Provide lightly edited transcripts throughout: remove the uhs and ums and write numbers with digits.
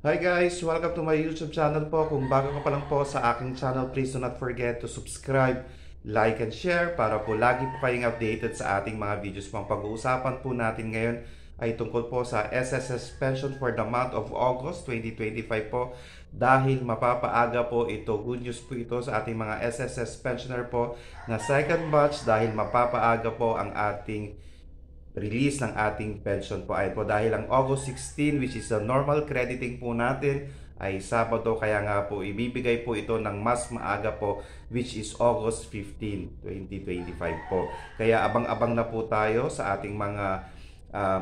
Hi guys! Welcome to my YouTube channel po. Kung bago ka pa lang po sa aking channel, please do not forget to subscribe, like, and share para po lagi po kayong updated sa ating mga videos. Pang pag-uusapan po natin ngayon ay tungkol po sa SSS Pension for the month of August 2025 po. Dahil mapapaaga po ito, good news po ito sa ating mga SSS pensioner po na second batch dahil mapapaaga po ang ating release ng ating pension po. Ay po dahil ang August 16, which is the normal crediting po natin, ay Sabado, kaya nga po ibibigay po ito ng mas maaga po, which is August 15, 2025 po. Kaya abang-abang na po tayo sa ating mga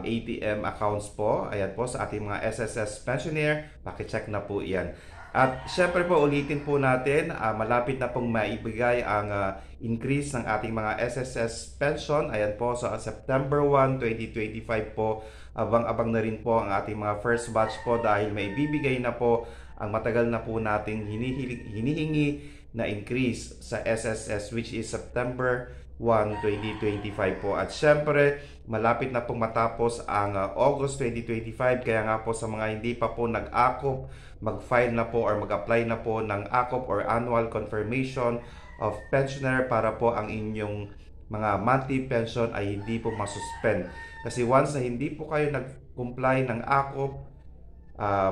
ATM accounts po. Ayan po sa ating mga SSS pensioner, pakicheck na po yan. At syempre po ulitin po natin, malapit na pong maibigay ang increase ng ating mga SSS pension. Ayan po sa September 1, 2025 po. Abang-abang na rin po ang ating mga first batch po dahil may bibigay na po ang matagal na po nating hinihingi na increase sa SSS, which is September 1, 2025 po. At syempre, malapit na pong matapos ang August 2025. Kaya nga po sa mga hindi pa po nag-akop, mag-file na po or mag-apply na po ng AKOP or Annual Confirmation of Pensioner para po ang inyong mga monthly pension ay hindi po masuspend. Kasi once na hindi po kayo nag-comply ng AKOP,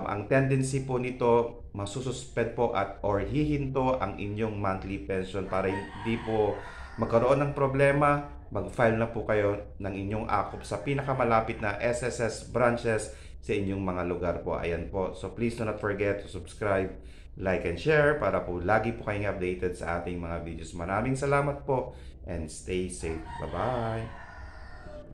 ang tendency po nito masususpend po at or hihinto ang inyong monthly pension. Para hindi po magkaroon ng problema, mag-file na po kayo ng inyong AKOP sa pinakamalapit na SSS branches sa inyong mga lugar po. Ayan po. So please do not forget to subscribe, like, and share para po lagi po kayong updated sa ating mga videos. Maraming salamat po and stay safe. Bye-bye!